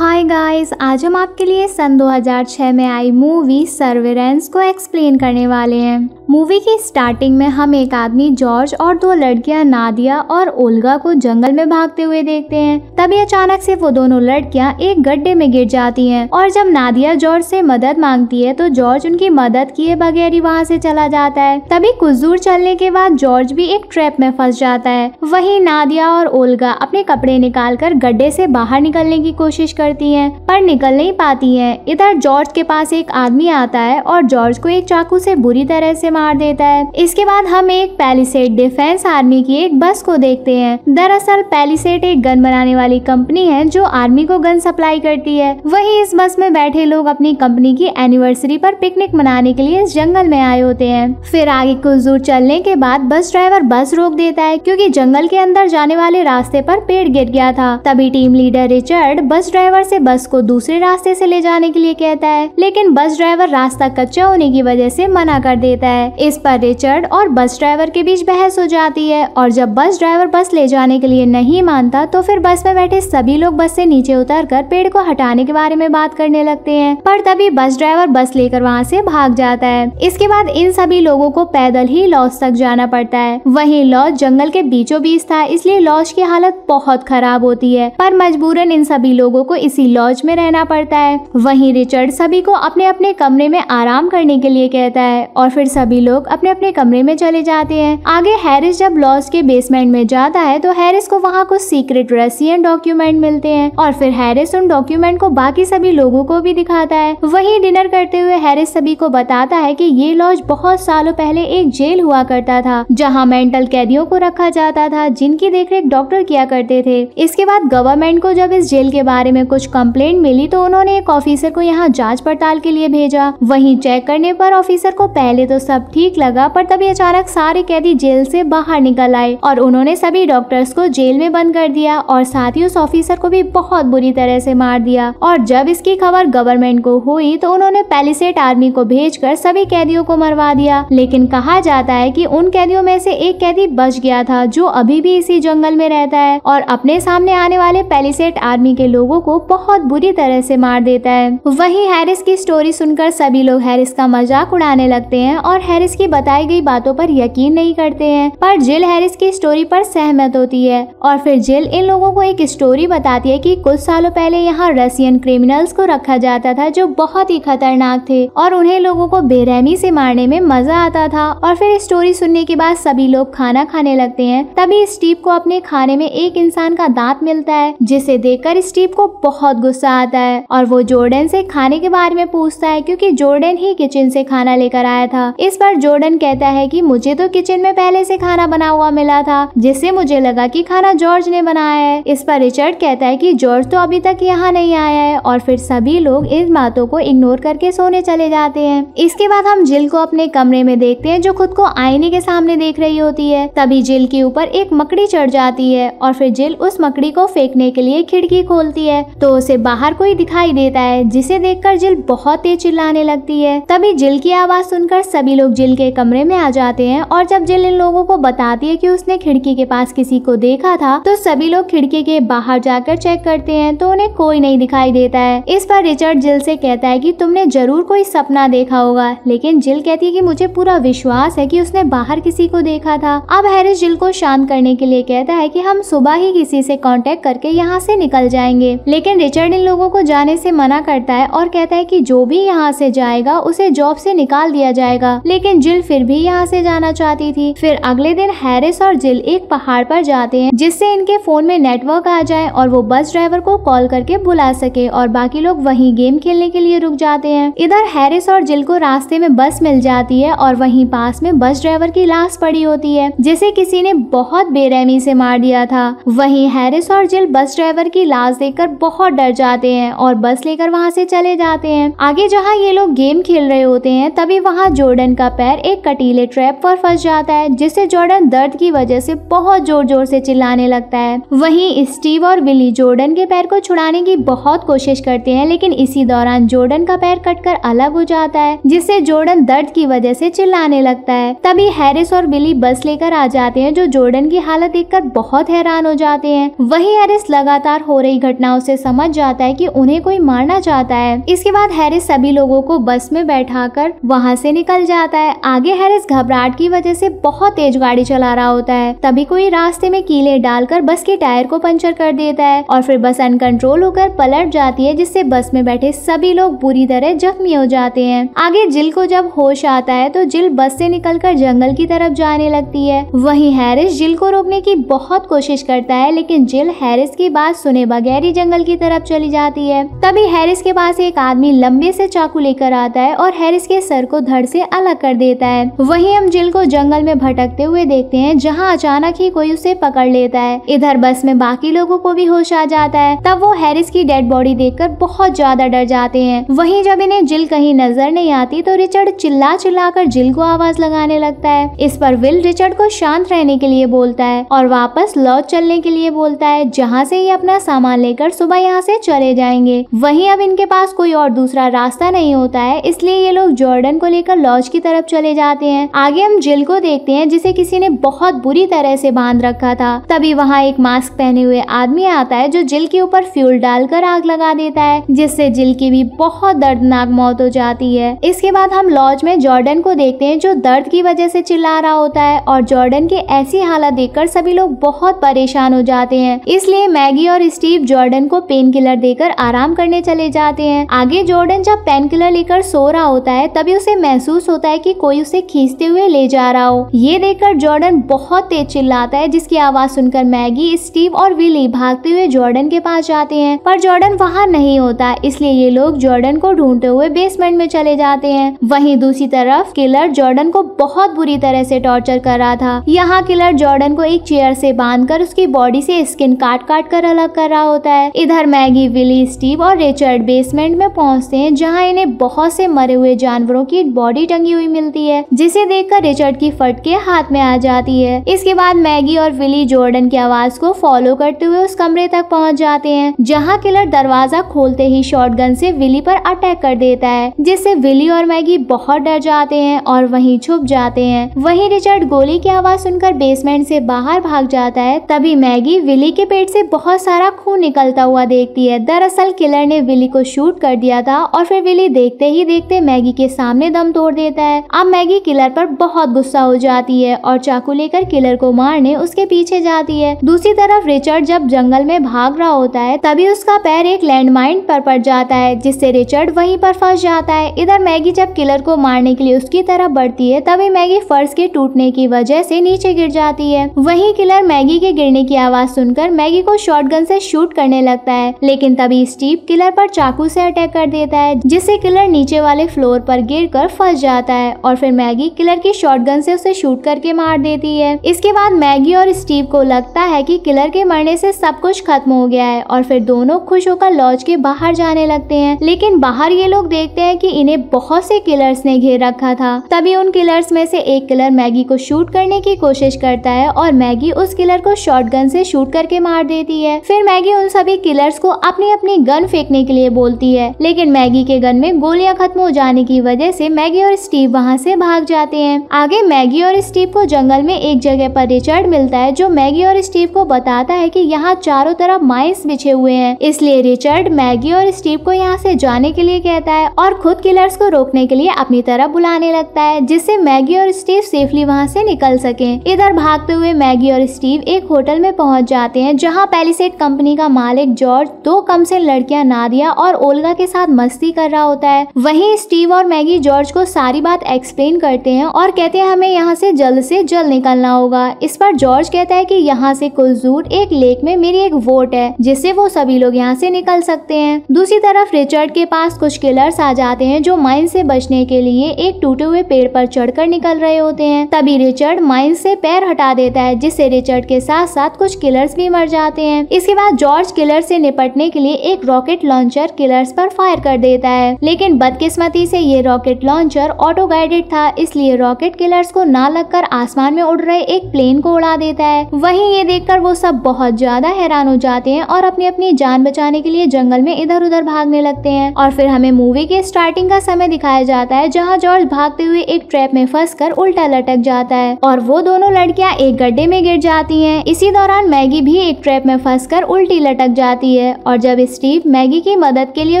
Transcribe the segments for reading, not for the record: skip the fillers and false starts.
Hi guys, आज हम आपके लिए सन 2006 में आई मूवी सर्वेरेंस को एक्सप्लेन करने वाले हैं। मूवी की स्टार्टिंग में हम एक आदमी जॉर्ज और दो लड़कियां नादिया और ओल्गा को जंगल में भागते हुए देखते हैं। तभी अचानक से वो दोनों लड़कियां एक गड्ढे में गिर जाती हैं और जब नादिया जॉर्ज से मदद मांगती है तो जॉर्ज उनकी मदद किए बगैर ही वहाँ से चला जाता है। तभी कुछ दूर चलने के बाद जॉर्ज भी एक ट्रैप में फंस जाता है। वहीं नादिया और ओल्गा अपने कपड़े निकालकर गड्ढे से बाहर निकलने की कोशिश करती हैं, पर निकल नहीं पाती हैं। इधर जॉर्ज के पास एक आदमी आता है और जॉर्ज को एक चाकू से बुरी तरह से मार देता है। इसके बाद हम एक पैलिसेड डिफेंस आर्मी की एक बस को देखते हैं। दरअसल पैलिसेड एक गन बनाने वाली कंपनी है जो आर्मी को गन सप्लाई करती है। वहीं इस बस में बैठे लोग अपनी कंपनी की एनिवर्सरी पर पिकनिक मनाने के लिए इस जंगल में आए होते हैं। फिर आगे कुछ दूर चलने के बाद बस ड्राइवर बस रोक देता है क्योंकि जंगल के अंदर जाने वाले रास्ते पर पेड़ गिर गया था। तभी team leader Richard bus driver से बस को दूसरे रास्ते से ले जाने के लिए कहता है, लेकिन बस ड्राइवर रास्ता कच्चा होने की वजह से मना कर देता है। इस पर रिचर्ड और बस ड्राइवर के बीच बहस हो जाती है और जब बस ड्राइवर बस ले जाने के लिए नहीं मानता तो फिर बस में बैठे सभी लोग बस से नीचे उतरकर पेड़ को हटाने के बारे में बात करने लगते हैं। पर तभी बस ड्राइवर बस लेकर वहाँ से भाग जाता है। इसके बाद इन सभी लोगों को पैदल ही लॉज तक जाना पड़ता है। वहीं लॉज जंगल के बीचों बीच था, इसलिए लॉज की हालत बहुत खराब होती है, पर मजबूरन इन सभी लोगों को इसी लॉज में रहना पड़ता है। वहीं रिचर्ड सभी को अपने अपने कमरे में आराम करने के लिए कहता है और फिर सभी लोग अपने अपने कमरे में चले जाते हैं। आगे हैरिस जब लॉज के बेसमेंट में जाता है तो हैरिस को वहाँ कुछ सीक्रेट रशियन डॉक्यूमेंट मिलते हैं और फिर हैरिस उन डॉक्यूमेंट को बाकी सभी लोगों को भी दिखाता है। वहीं डिनर करते हुए हैरिस सभी को बताता है कि ये लॉज बहुत सालों पहले एक जेल हुआ करता था जहाँ मेंटल कैदियों को रखा जाता था जिनकी देखरेख डॉक्टर किया करते थे। इसके बाद गवर्नमेंट को जब इस जेल के बारे में कुछ कंप्लेंट मिली तो उन्होंने एक ऑफिसर को यहाँ जांच पड़ताल के लिए भेजा। वहीं चेक करने पर ऑफिसर को पहले तो सब ठीक लगा, पर तभी अचानक सारे कैदी जेल से बाहर निकल आए और उन्होंने सभी डॉक्टर्स को जेल में बंद कर दिया और साथ ही उस ऑफिसर को भी बहुत बुरी तरह से मार दिया। और जब इसकी खबर गवर्नमेंट को हुई तो उन्होंने पैलिसेड आर्मी को भेजकर सभी कैदियों को मरवा दिया। लेकिन कहा जाता है कि उन कैदियों में से एक कैदी बच गया था जो अभी भी इसी जंगल में रहता है और अपने सामने आने वाले पैलिसेड आर्मी के लोगों को बहुत बुरी तरह से मार देता है। वहीं हैरिस की स्टोरी सुनकर सभी लोग हैरिस का मजाक उड़ाने लगते हैं और हैरिस की बताई गई बातों पर यकीन नहीं करते हैं, पर जिल हैरिस की स्टोरी पर सहमत होती है और फिर जिल इन लोगों को एक स्टोरी बताती है कि कुछ सालों पहले यहाँ रशियन क्रिमिनल्स को रखा जाता था जो बहुत ही खतरनाक थे और उन्हें लोगों को बेरहमी से मारने में मजा आता था। और फिर स्टोरी सुनने के बाद सभी लोग खाना खाने लगते हैं। तभी स्टीव को अपने खाने में एक इंसान का दांत मिलता है जिसे देखकर स्टीव को बहुत गुस्सा आता है और वो जॉर्डन से खाने के बारे में पूछता है क्योंकि जॉर्डन ही किचन से खाना लेकर आया था। इस पर जॉर्डन कहता है कि मुझे तो किचन में पहले से खाना बना हुआ मिला था जिससे मुझे लगा कि खाना जॉर्ज ने बनाया है। इस पर रिचर्ड कहता है कि जॉर्ज तो अभी तक यहाँ नहीं आया है और फिर सभी लोग इन बातों को इग्नोर करके सोने चले जाते हैं। इसके बाद हम जिल को अपने कमरे में देखते हैं जो खुद को आईने के सामने देख रही होती है। तभी जिल के ऊपर एक मकड़ी चढ़ जाती है और फिर जिल उस मकड़ी को फेंकने के लिए खिड़की खोलती है तो उसे बाहर कोई दिखाई देता है जिसे देखकर जिल बहुत तेज चिल्लाने लगती है। तभी जिल की आवाज सुनकर सभी लोग जिल के कमरे में आ जाते हैं और जब जिल इन लोगों को बताती है कि उसने खिड़की के पास किसी को देखा था तो सभी लोग खिड़की के बाहर जाकर चेक करते हैं तो उन्हें कोई नहीं दिखाई देता है। इस पर रिचर्ड जिल से कहता है कि तुमने जरूर कोई सपना देखा होगा, लेकिन जिल कहती है कि मुझे पूरा विश्वास है कि उसने बाहर किसी को देखा था। अब हैरिस जिल को शांत करने के लिए कहता है कि हम सुबह ही किसी से कांटेक्ट करके यहाँ से निकल जाएंगे, लेकिन रिचर्ड इन लोगों को जाने से मना करता है और कहता है कि जो भी यहाँ से जाएगा उसे जॉब से निकाल दिया जाएगा। लेकिन जिल फिर भी यहाँ से जाना चाहती थी। फिर अगले दिन हैरिस और जिल एक पहाड़ पर जाते हैं जिससे इनके फोन में नेटवर्क आ जाए और वो बस ड्राइवर को कॉल करके बुला सके और बाकी लोग वहीं गेम खेलने के लिए रुक जाते हैं। इधर हैरिस और जिल को रास्ते में बस मिल जाती है और वहीं पास में बस ड्राइवर की लाश पड़ी होती है जिसे किसी ने बहुत बेरहमी से मार दिया था। वहीं हैरिस और जिल बस ड्राइवर की लाश देखकर बहुत डर जाते हैं और बस लेकर वहाँ से चले जाते हैं। आगे जहाँ ये लोग गेम खेल रहे होते हैं तभी वहाँ जॉर्डन का पैर एक कटीले ट्रैप पर फंस जाता है जिससे जॉर्डन दर्द की वजह से बहुत जोर जोर से चिल्लाने लगता है। वहीं स्टीव और विली जॉर्डन के पैर को छुड़ाने की बहुत कोशिश करते हैं, लेकिन इसी दौरान जॉर्डन का पैर कटकर अलग हो जाता है जिससे जॉर्डन दर्द की वजह से चिल्लाने लगता है। तभी हैरिस और विली बस लेकर आ जाते हैं जो जॉर्डन की हालत देखकर बहुत हैरान हो जाते हैं। वहीं हैरिस लगातार हो रही घटनाओं से समझ जाता है कि उन्हें कोई मारना चाहता है। इसके बाद हैरिस सभी लोगों को बस में बैठाकर वहाँ से निकल जाता है। आगे हैरिस घबराहट की वजह से बहुत तेज गाड़ी चला रहा होता है। तभी कोई रास्ते में कीले डालकर बस के टायर को पंचर कर देता है और फिर बस अनकंट्रोल होकर पलट जाती है, जिससे बस में बैठे सभी लोग बुरी तरह जख्मी हो जाते हैं। आगे जिल को जब होश आता है तो जिल बस से निकलकर जंगल की तरफ जाने लगती है। वहीं हैरिस जिल को रोकने की बहुत कोशिश करता है, लेकिन जिल हैरिस की बात सुने बगैर ही जंगल की तरफ चली जाती है। तभी हैरिस के पास एक आदमी लंबे से चाकू लेकर आता है और हैरिस के सर को धड़ से अलग कर देता है। वहीं हम जिल को जंगल में भटकते हुए देखते हैं, जहां अचानक ही कोई उसे पकड़ लेता है। इधर बस में बाकी लोगों को भी होश आ जाता है। तब वो हैरिस की डेड बॉडी देखकर बहुत ज्यादा डर जाते हैं। वहीं जब इन्हें जिल कहीं नजर नहीं आती तो रिचर्ड चिल्ला चिल्लाकर जिल को आवाज लगाने लगता है। इस पर विल रिचर्ड को शांत रहने के लिए बोलता है और वापस लॉज चलने के लिए बोलता है, जहाँ से ये अपना सामान लेकर सुबह यहाँ से चले जाएंगे। वहीं अब इनके पास कोई और दूसरा रास्ता नहीं होता है, इसलिए ये लोग जॉर्डन को लेकर लॉज की तरफ चले जाते हैं। आगे हम जिल को देखते हैं, जिसे किसी ने बहुत बुरी तरह से बांध रखा था। तभी वहाँ एक मास्क पहने हुए आदमी आता है जो जिल के ऊपर फ्यूल डालकर आग लगा देता है, जिससे जिल की भी बहुत दर्दनाक मौत हो जाती है। इसके बाद हम लॉज में जॉर्डन को देखते हैं, जो दर्द की वजह से चिल्ला रहा होता है और जॉर्डन की ऐसी हालत देखकर सभी लोग बहुत परेशान हो जाते हैं। इसलिए मैगी और स्टीव जॉर्डन को पेन किलर देकर आराम करने चले जाते हैं। आगे जॉर्डन जब पेन किलर लेकर सो रहा होता है, तभी उसे महसूस होता है कि कोई उसे खींचते हुए ले जा रहा हो। ये देखकर जॉर्डन बहुत तेज चिल्लाता है, जिसकी आवाज सुनकर मैगी, स्टीव और विली भागते हुए जॉर्डन के पास जाते हैं, पर जॉर्डन वहाँ नहीं होता। इसलिए ये लोग जॉर्डन को ढूंढते हुए बेसमेंट में चले जाते हैं। वहीं दूसरी तरफ किलर जॉर्डन को बहुत बुरी तरह से टॉर्चर कर रहा था। यहाँ किलर जॉर्डन को एक चेयर से बांधकर उसकी बॉडी से स्किन काट काट कर अलग कर रहा होता है। इधर मैगी, विली, स्टीव और रिचर्ड बेसमेंट में पहुँचते हैं, जहाँ इन्हें बहुत से मरे हुए जानवरों की बॉडी टंगी हुई मिलती है, जिसे देखकर रिचर्ड की फटके हाथ में आ जाती है। इसके बाद मैगी और विली जॉर्डन की आवाज को फॉलो करते हुए उस कमरे तक पहुँच जाते हैं, जहाँ किलर दरवाजा खोलते ही शॉटगन से विली पर अटैक कर देता है, जिससे विली और मैगी बहुत डर जाते हैं और वहीं छुप जाते हैं। वहीं रिचर्ड गोली की आवाज सुनकर बेसमेंट से बाहर भाग जाता है। तभी मैगी विली के पेट से बहुत सारा खून निकलता हुआ देखती है। दरअसल किलर ने विली को शूट कर दिया था और फिर विली देखते ही देखते मैगी के सामने दम तोड़ देता है। अब मैगी किलर पर बहुत गुस्सा हो जाती है और चाकू लेकर किलर को मारने उसके पीछे जाती है। दूसरी तरफ रिचर्ड जब जंगल में भाग रहा होता है, तभी उसका पैर एक लैंडमाइन पर पड़ जाता है, जिससे रिचर्ड वहीं पर फंस जाता है। इधर मैगी जब किलर को मारने के लिए उसकी तरफ बढ़ती है, तभी मैगी फर्श के टूटने की वजह से नीचे गिर जाती है। वहीं किलर मैगी के गिरने की आवाज सुनकर मैगी को शॉटगन से शूट करने लगता है, लेकिन तभी स्टीव किलर पर चाकू से अटैक कर देता है, जिससे किलर नीचे वाले फ्लोर पर गिरकर फंस जाता है और फिर मैगी किलर की शॉटगन से उसे शूट करके मार देती है। इसके बाद मैगी और स्टीव को लगता है कि किलर के मरने से सब कुछ खत्म हो गया है और फिर दोनों खुश होकर लॉज के बाहर जाने लगते हैं। लेकिन बाहर ये लोग देखते हैं कि इन्हें बहुत से किलर्स ने घेर रखा था। तभी उन किलर्स में से एक किलर मैगी को शूट करने की कोशिश करता है और मैगी उस किलर को शॉटगन से शूट करके मार देती है। फिर मैगी उन सभी किलर्स को अपनी अपनी गन फेंकने के लिए बोलती है, लेकिन मैगी के गन में गोलियां खत्म हो जाने की वजह से मैगी और स्टीव वहां से भाग जाते हैं। आगे मैगी और स्टीव को जंगल में एक जगह पर रिचर्ड मिलता है, जो मैगी और स्टीव को बताता है कि यहाँ चारों तरफ माइंस बिछे हुए हैं। इसलिए रिचर्ड मैगी और स्टीव को यहाँ से जाने के लिए कहता है और खुद किलर्स को रोकने के लिए अपनी तरफ बुलाने लगता है, जिससे मैगी और स्टीव सेफली वहाँ से निकल सके। इधर भागते हुए मैगी और स्टीव एक होटल में पहुँच जाते हैं, जहाँ पैलिसेड कंपनी का मालिक जॉर्ज दो कम से लड़कियां नादिया और ओल्गा के साथ मस्ती कर रहा होता है। वहीं स्टीव और मैगी जॉर्ज को सारी बात एक्सप्लेन करते हैं और कहते हैं हमें यहाँ से जल्द निकलना होगा। इस पर जॉर्ज कहता है कि यहाँ से कुछ दूर एक लेक में मेरी एक वोट है, जिससे वो सभी लोग यहाँ से निकल सकते हैं। दूसरी तरफ रिचर्ड के पास कुछ किलर्स आ जाते हैं, जो माइन से बचने के लिए एक टूटे हुए पेड़ पर चढ़कर निकल रहे होते हैं। तभी रिचर्ड माइन से पैर हटा देता है, जिससे रिचर्ड के साथ साथ कुछ किलर्स भी मर जाते हैं। इसके बाद जॉर्ज किलर से निपटने के लिए एक रॉकेट लॉन्चर किलर्स पर फायर कर देता है, लेकिन बदकिस्मती से ये रॉकेट लॉन्चर ऑटो गाइडेड था, इसलिए रॉकेट किलर्स को ना लगकर आसमान में उड़ रहे एक प्लेन को उड़ा देता है। वहीं ये देखकर वो सब बहुत ज्यादा हैरान हो जाते हैं और अपनी अपनी जान बचाने के लिए जंगल में इधर उधर भागने लगते हैं। और फिर हमें मूवी के स्टार्टिंग का समय दिखाया जाता है, जहाँ जॉर्ज भागते हुए एक ट्रैप में फंसकर उल्टा लटक जाता है और वो दोनों लड़कियां एक गड्ढे में गिर जाती हैं। इसी दौरान मैगी भी एक ट्रैप में फंसकर उल्टी लटक जाती जाती है और जब स्टीव मैगी की मदद के लिए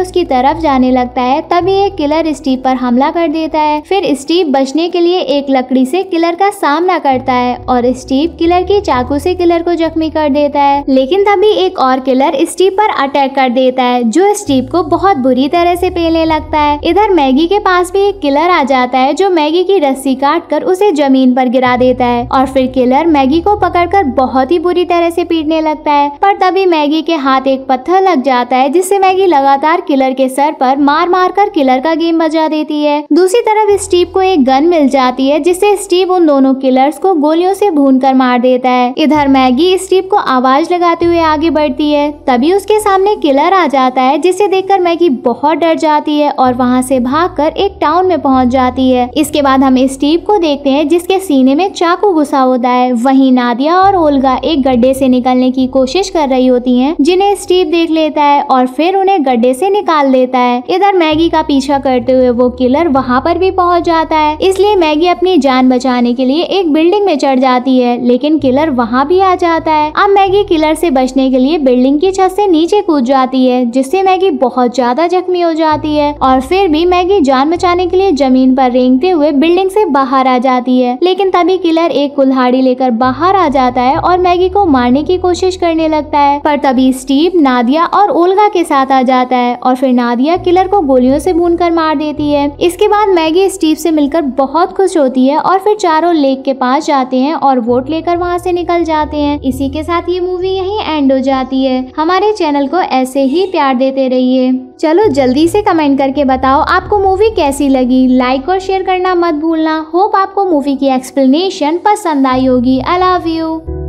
उसकी तरफ जाने लगता है तभी एक किलर स्टीव पर हमला कर देता है। फिर स्टीव बचने के लिए एक लकड़ी से किलर का सामना करता है और स्टीव किलर की चाकू से किलर को जख्मी कर देता है, लेकिन तभी एक और किलर स्टीव पर अटैक कर देता है जो स्टीव को बहुत बुरी तरह से पेलने लगता है। इधर मैगी के पास भी एक किलर आ जाता है जो मैगी की रस्सी काटकर उसे जमीन पर गिरा देता है और फिर किलर मैगी को पकड़कर बहुत ही बुरी तरह से पीटने लगता है। पर तभी मैगी के हाथ एक पत्थर लग जाता है जिससे मैगी लगातार किलर के सर पर मार मार कर किलर का गेम बजा देती है। दूसरी तरफ स्टीव को एक गन मिल जाती है जिससे स्टीव उन दोनों किलर्स को गोलियों से भूनकर मार देता है। इधर मैगी स्टीव को आवाज लगाते हुए आगे बढ़ती है, तभी उसके सामने किलर आ जाता है जिसे देखकर मैगी बहुत डर जाती है और वहां से भागकर एक टाउन में पहुंच जाती है। इसके बाद हम स्टीव को देखते हैं जिसके सीने में चाकू घुसा होता है। वहीं नादिया और ओल्गा एक गड्ढे से निकलने की कोशिश कर रही होती हैं जिन्हें स्टीव देख लेता है और फिर उन्हें गड्ढे से निकाल देता है। इधर मैगी का पीछा करते हुए वो किलर वहां पर भी पहुंच जाता है, इसलिए मैगी अपनी जान बचाने के लिए एक बिल्डिंग में चढ़ जाती है, लेकिन किलर वहां भी आ जाता है। अब मैगी किलर से बचने के लिए बिल्डिंग की छत से नीचे कूद जाती है जिससे मैगी बहुत ज्यादा जख्मी हो जाती है और फिर भी मैगी जान बचाने के लिए जमीन पर रेंगते हुए बिल्डिंग से बाहर आ जाती है, लेकिन तभी किलर एक कुल्हाड़ी लेकर बाहर आ जाता है और मैगी को मारने की कोशिश करने लगता है। पर तभी स्टीव नादिया और ओल्गा के साथ आ जाता है और फिर नादिया किलर को गोलियों से भूनकर मार देती है। इसके बाद मैगी स्टीव से मिलकर बहुत खुश होती है और फिर चारों लेक के पास जाते हैं और वोट लेकर वहां से निकल जाते हैं। इसी के साथ ये मूवी यहीं एंड हो जाती है। हमारे चैनल को ऐसे ही प्यार देते रहिए। चलो जल्दी से कमेंट करके बताओ आपको मूवी कैसी लगी। लाइक और शेयर करना मत भूलना। होप आपको मूवी की एक्सप्लेनेशन पसंद आई होगी। I love you.